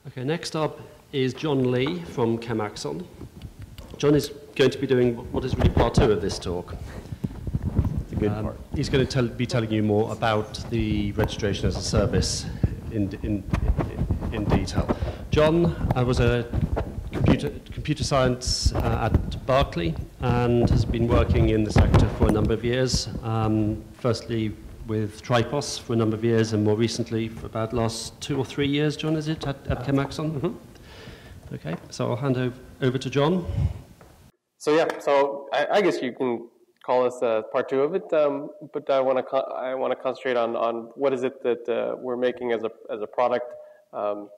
Okay, next up is John Lee from ChemAxon. John is going to be doing what is really part 2 of this talk. The good part. He's going to be telling you more about the registration as a service in detail. John was a computer science at Berkeley and has been working in the sector for a number of years, firstly with Tripos for a number of years, and more recently for about the last 2 or 3 years, John, is it, at ChemAxon? Mm-hmm. Okay, so I'll hand over to John. So I guess you can call this part 2 of it, but I want to concentrate on what is it that we're making as a product, how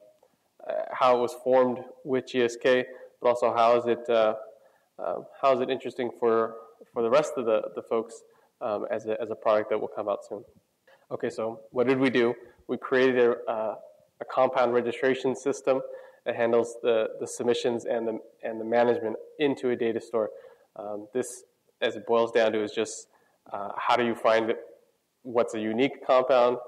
it was formed with GSK, but also how is it interesting for the rest of the folks as a product that will come out soon. Okay, so what did we do? We created a compound registration system that handles the submissions and the management into a data store. This, as it boils down to, is just how do you find what's a unique compound,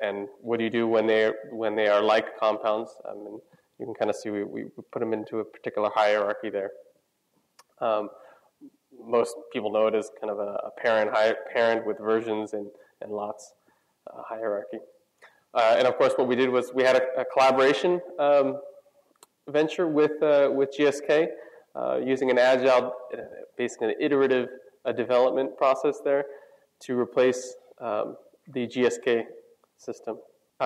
and what do you do when they are like compounds? And you can kind of see we put them into a particular hierarchy there. Most people know it as kind of a parent with versions and lots hierarchy. And of course, what we did was we had a collaboration venture with GSK using an agile, basically an iterative development process there to replace the GSK system.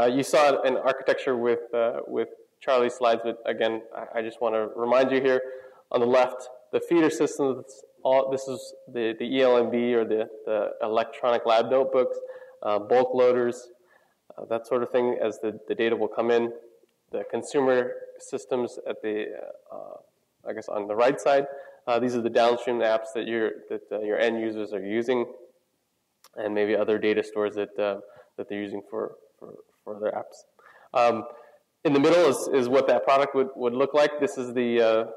You saw an architecture with Charlie's slides, but again, I just want to remind you here on the left, the feeder system. This is the ELMB, or the electronic lab notebooks, bulk loaders, that sort of thing as the data will come in. The consumer systems at the, I guess on the right side, these are the downstream apps that your end users are using, and maybe other data stores that they're using for their apps. In the middle is what that product would look like. This is the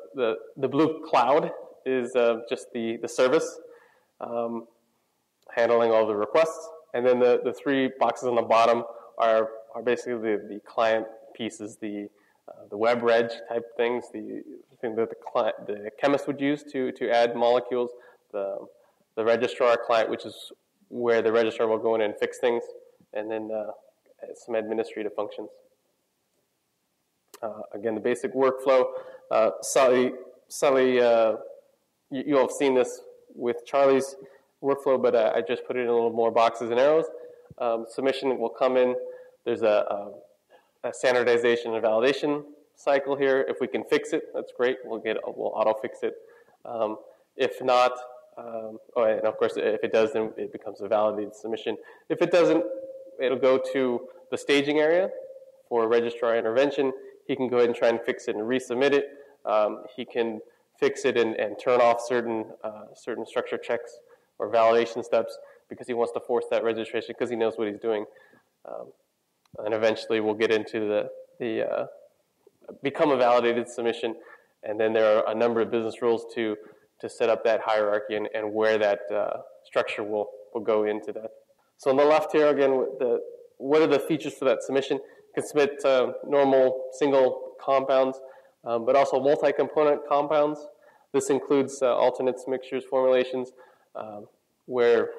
blue cloud is just the service handling all the requests, and then the 3 boxes on the bottom are basically the client pieces, the web reg type things, the thing that the chemist would use to add molecules, the registrar client, which is where the registrar will go in and fix things, and then some administrative functions. Again, the basic workflow. Sally, you'll have seen this with Charlie's workflow, but I just put it in a little more boxes and arrows. Submission will come in. There's a standardization and validation cycle here. If we can fix it, that's great. We'll auto fix it. If not, and of course, if it does, then it becomes a validated submission. If it doesn't, it'll go to the staging area for registrar intervention. He can go ahead and try and fix it and resubmit it. He can fix it and turn off certain structure checks or validation steps because he wants to force that registration because he knows what he's doing. And eventually we'll get into the become a validated submission, and then there are a number of business rules to set up that hierarchy and where that structure will go into that. So on the left here, again, what are the features for that submission? You can submit normal single compounds, but also multi-component compounds. This includes alternates, mixtures, formulations, where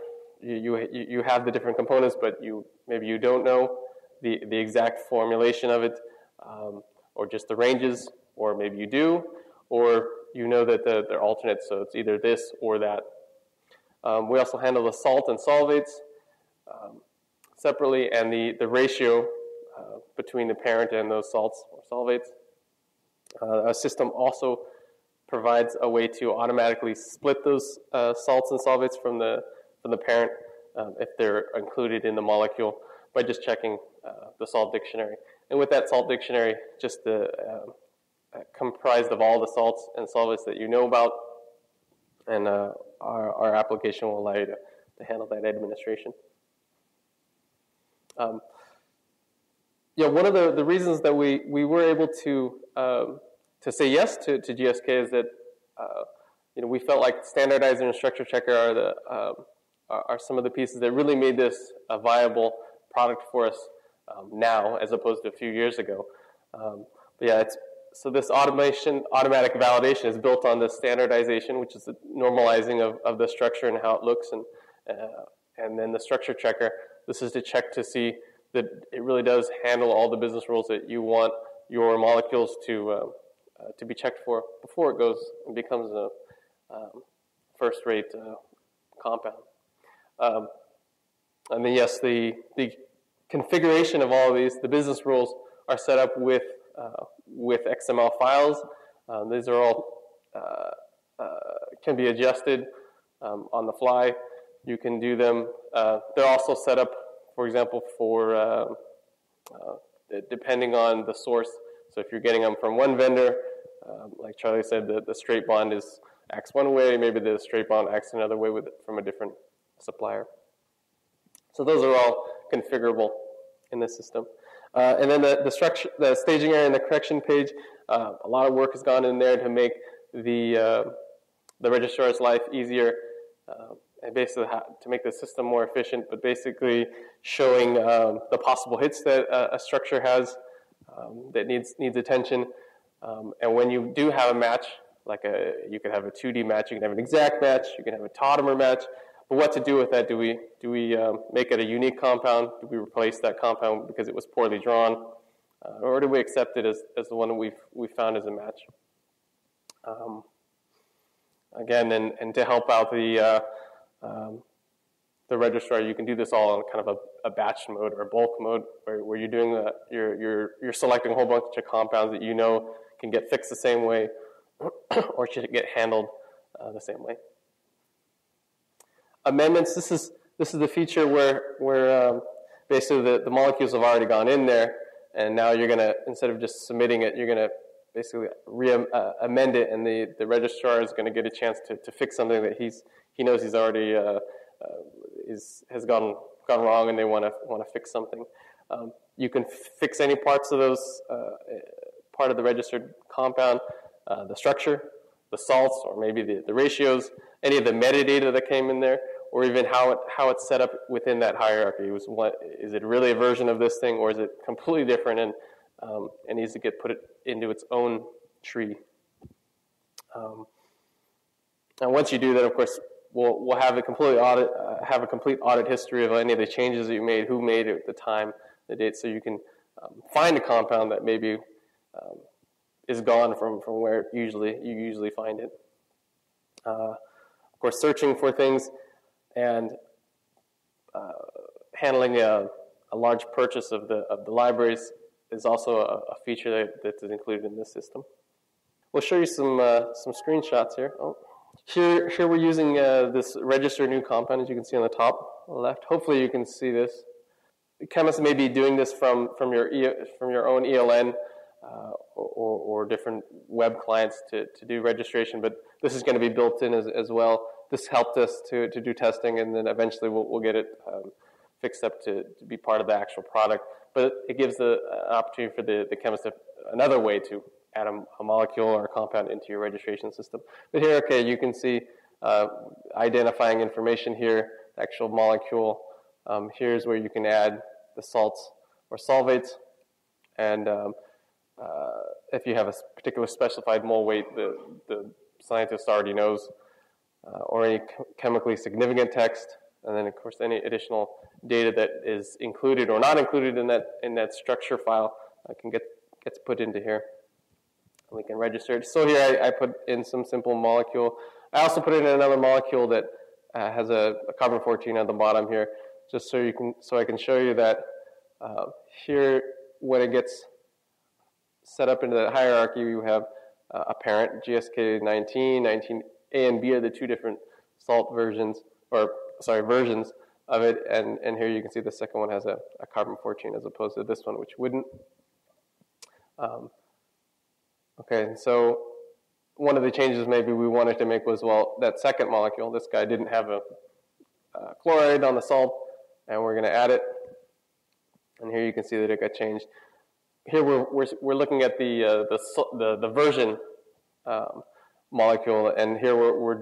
you have the different components, but maybe you don't know the exact formulation of it, or just the ranges, or maybe you do, or you know that they're alternates, so it's either this or that. We also handle the salt and solvates separately, and the ratio between the parent and those salts or solvates. Our system also provides a way to automatically split those salts and solvates from the parent if they're included in the molecule by just checking the salt dictionary. And with that salt dictionary, just comprised of all the salts and solvates that you know about, and our application will allow you to handle that administration. One of the reasons that we were able to say yes to GSK is that we felt like standardizer and structure checker are some of the pieces that really made this a viable product for us now, as opposed to a few years ago. But yeah, so this automatic validation is built on the standardization, which is the normalizing of the structure and how it looks, and then the structure checker. This is to check to see that it really does handle all the business rules that you want your molecules to be checked for before it goes and becomes a first-rate compound. And then yes, the configuration of all of these, the business rules, are set up with XML files. These are all can be adjusted on the fly. You can do them. They're also set up, for example, for depending on the source. So if you're getting them from one vendor, like Charlie said, the straight bond acts one way. Maybe the straight bond acts another way from a different supplier. So those are all configurable in the system. And then the structure, the staging area and the correction page, a lot of work has gone in there to make the registrar's life easier, and basically to make the system more efficient, but basically showing the possible hits that a structure has that needs attention. And when you do have a match, like you could have a 2D match, you can have an exact match, you can have a tautomer match. But what to do with that? Do we make it a unique compound? Do we replace that compound because it was poorly drawn, or do we accept it as the one that we found as a match? Again, and to help out the registrar, you can do this all in kind of a batch mode or a bulk mode, where you're doing you're selecting a whole bunch of compounds that you know can get fixed the same way, or should get handled the same way. Amendments. This is the feature where basically the molecules have already gone in there, and now you're going to, instead of just submitting it, you're going to basically amend it, and the registrar is going to get a chance to fix something that he knows he's already has gone wrong, and they want to fix something. You can fix any parts of those part of the registered compound, the structure, the salts, or maybe the ratios, any of the metadata that came in there, or even how it's set up within that hierarchy. Is it really a version of this thing, or is it completely different and needs to get put into its own tree? And once you do that, of course, we'll have a complete audit history of any of the changes that you made, who made it at the time, the date, so you can find a compound that maybe is gone from where you usually find it. Of course, searching for things and handling a large purchase of the libraries is also a feature that is included in this system. We'll show you some screenshots here. Here we're using this register new compound, as you can see on the top left. Hopefully you can see this. Chemists may be doing this from your own ELN or different web clients to do registration, but this is going to be built in as well. This helped us to do testing, and then eventually we'll get it fixed up to be part of the actual product. But it gives the opportunity for the chemist another way to add a molecule or a compound into your registration system. But here, okay, you can see identifying information here, the actual molecule. Here's where you can add the salts or solvates, and if you have a particular specified mole weight, the scientist already knows, or any chemically significant text, and then of course any additional data that is included or not included in that structure file gets put into here. We can register it. So here I put in some simple molecule. I also put in another molecule that has a carbon-14 at the bottom here, just so I can show you that here when it gets set up into that hierarchy, you have a parent, GSK 19, 19A and B are the two different salt versions of it, and here you can see the second one has a carbon-14 as opposed to this one, which wouldn't. Okay, so one of the changes maybe we wanted to make was, well, that second molecule, this guy didn't have a chloride on the salt, and we're going to add it, and here you can see that it got changed. Here we're looking at the version molecule, and here we're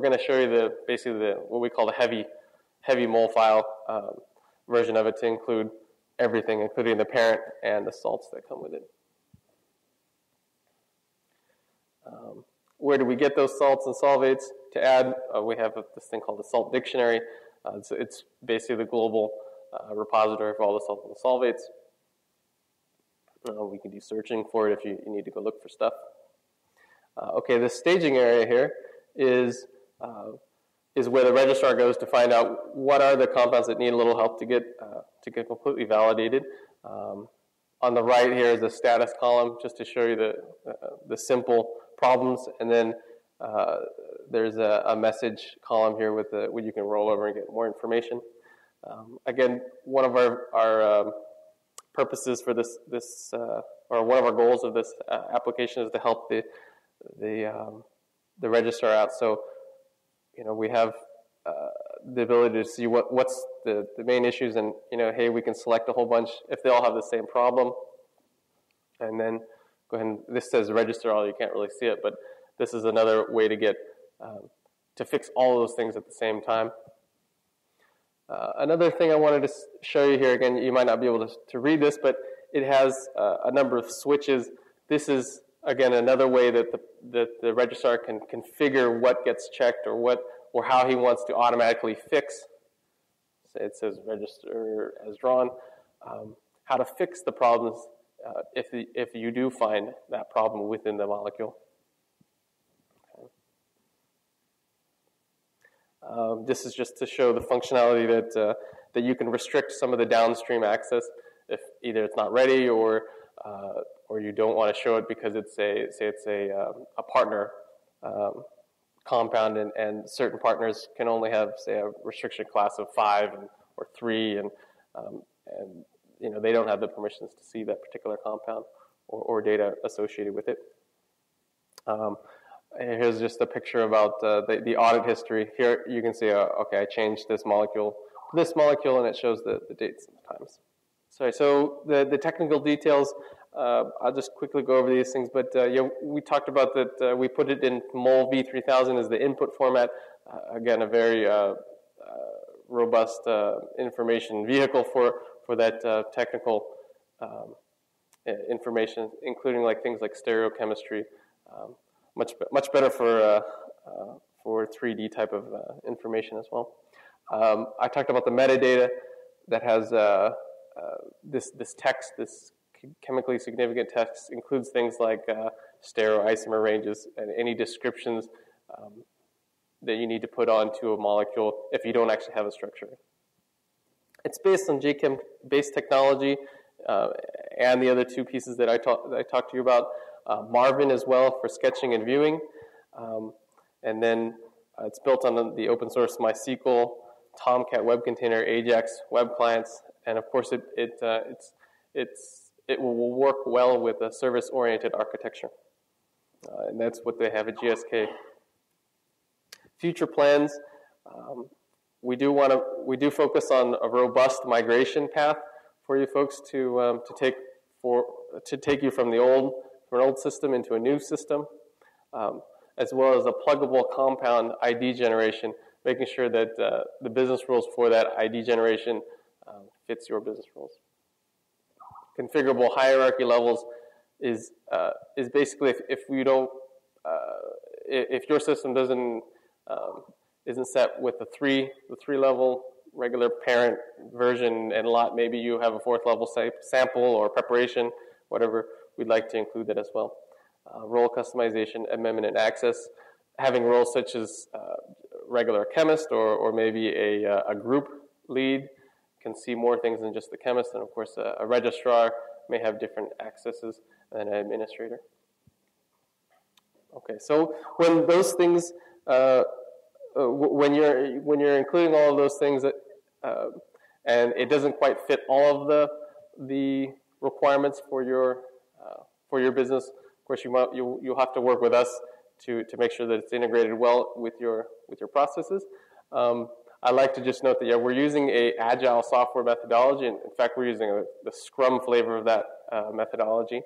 going to show you basically what we call the heavy mole file version of it to include everything, including the parent and the salts that come with it. where do we get those salts and solvates to add? We have this thing called the salt dictionary. It's basically the global repository for all the salts and solvates. We can do searching for it if you need to go look for stuff. Okay, the staging area here is where the registrar goes to find out what are the compounds that need a little help to get completely validated. On the right here is a status column, just to show you the simple problems, and then there's a message column here with where you can roll over and get more information. Again, one of our purposes for this or one of our goals of this application is to help the registrar out. So, we have the ability to see what's the main issues, and hey, we can select a whole bunch if they all have the same problem, and then go ahead and this says register all. You can't really see it, but this is another way to get to fix all of those things at the same time. Another thing I wanted to show you here, again, you might not be able to read this, but it has a number of switches. This is, again, another way that the registrar can configure what gets checked or how he wants to automatically fix. Say it says register as drawn. How to fix the problems if you do find that problem within the molecule. This is just to show the functionality that you can restrict some of the downstream access if either it's not ready or you don't want to show it because it's a partner compound and certain partners can only have, say, a restriction class of 5 or 3 and they don't have the permissions to see that particular compound or data associated with it. Here's just a picture about the audit history. Here you can see, okay, I changed this molecule to this molecule, and it shows the dates and the times. Sorry, so the technical details, I'll just quickly go over these things, but we talked about that we put it in mol V3000 as the input format. Again, a very robust information vehicle for that technical information, including things like stereochemistry. Much better for 3D type of information as well. I talked about the metadata that has this text, this chemically significant text, includes things like stereoisomer ranges and any descriptions that you need to put onto a molecule if you don't actually have a structure. It's based on JChem-based technology and the other two pieces that I talked to you about. Marvin as well for sketching and viewing, and then it's built on the open source MySQL, Tomcat web container, Ajax web clients, and of course it will work well with a service-oriented architecture, and that's what they have at GSK. Future plans, we do focus on a robust migration path for you folks to take you from an old system into a new system, as well as a pluggable compound ID generation, making sure that the business rules for that ID generation fits your business rules. Configurable hierarchy levels is basically if your system isn't set with the three level regular parent version and lot, maybe you have a 4th level sample or preparation, whatever. We'd like to include that as well. Role customization, amendment, and access. Having roles such as regular chemist or maybe a group lead can see more things than just the chemist. And of course, a registrar may have different accesses than an administrator. Okay, so when those things, when you're including all of those things, and it doesn't quite fit all of the requirements for your business, of course you'll have to work with us to make sure that it's integrated well with your processes. I like to just note that we're using a agile software methodology, and in fact we're using the Scrum flavor of that methodology,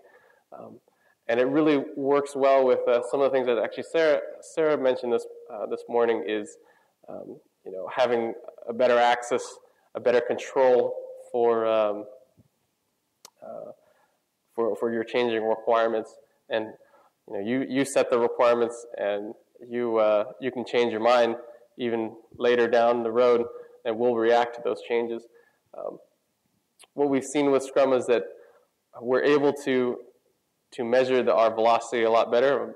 and it really works well with some of the things that actually Sarah mentioned this morning is having a better access, a better control for your changing requirements, and you set the requirements, and you can change your mind even later down the road, and we'll react to those changes. What we've seen with Scrum is that we're able to measure our velocity a lot better,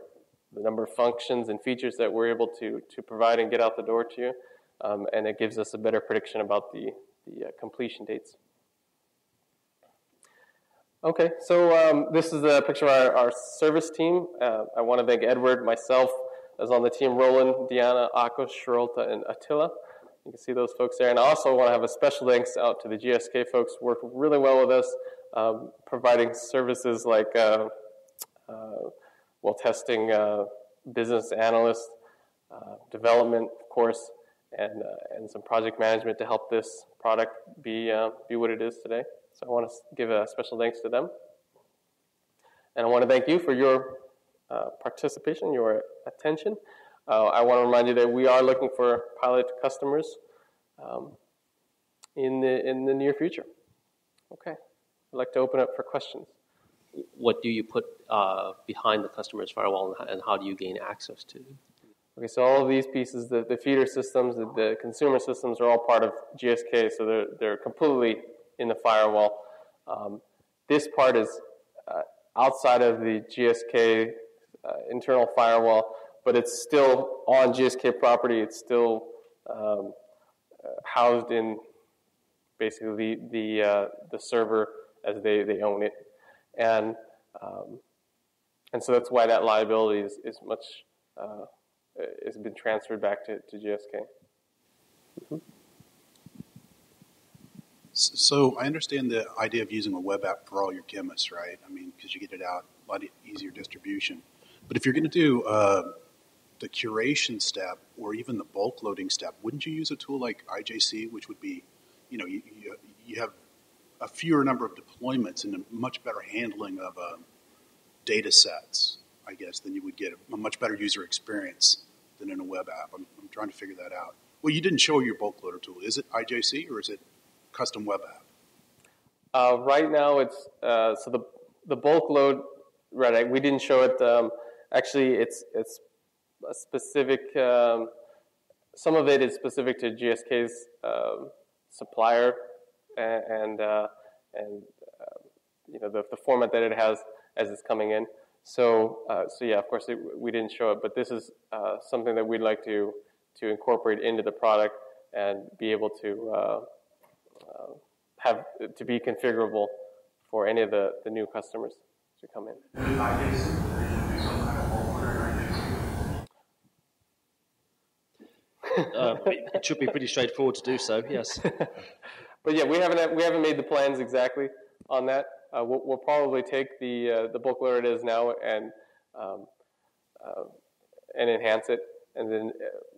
the number of functions and features that we're able to provide and get out the door to you, and it gives us a better prediction about the completion dates. Okay, so this is a picture of our service team. I want to thank Edward, myself, as on the team, Roland, Diana, Akos, Sherolta, and Attila. You can see those folks there. And I also want to have a special thanks out to the GSK folks who work really well with us, providing services like testing, business analyst, development, of course, and some project management to help this product be what it is today. So I want to give a special thanks to them. And I want to thank you for your participation, your attention. I want to remind you that we are looking for pilot customers in the near future. Okay, I'd like to open up for questions. What do you put behind the customer's firewall, and how do you gain access to? Okay, so all of these pieces, the feeder systems, the consumer systems, are all part of GSK, so they're completely in the firewall. This part is outside of the GSK internal firewall, but it's still on GSK property. It's still housed in basically the server as they own it, and so that's why that liability is much has been transferred back to GSK. Mm-hmm. So I understand the idea of using a web app for all your chemists, right? I mean, because you get it out, a lot easier distribution. But if you're going to do the curation step or even the bulk loading step, wouldn't you use a tool like IJC, which would be, you have a fewer number of deployments and a much better handling of data sets, I guess, than you would get a much better user experience than in a web app. I'm trying to figure that out. Well, you didn't show your bulk loader tool. Is it IJC or is it custom web app? Right now, it's so the bulk load. Right, we didn't show it. Actually, it's a specific. Some of it is specific to GSK's supplier, and the format that it has as it's coming in. So yeah, of course, we didn't show it, but this is something that we'd like to incorporate into the product and be able to have to be configurable for any of the new customers to come in. It should be pretty straightforward to do so, yes. But yeah, we haven't made the plans exactly on that. We'll probably take the bulk loader it is now and enhance it, and then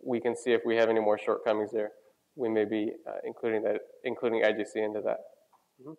we can see if we have any more shortcomings there. We may be including IGC into that. Mm-hmm.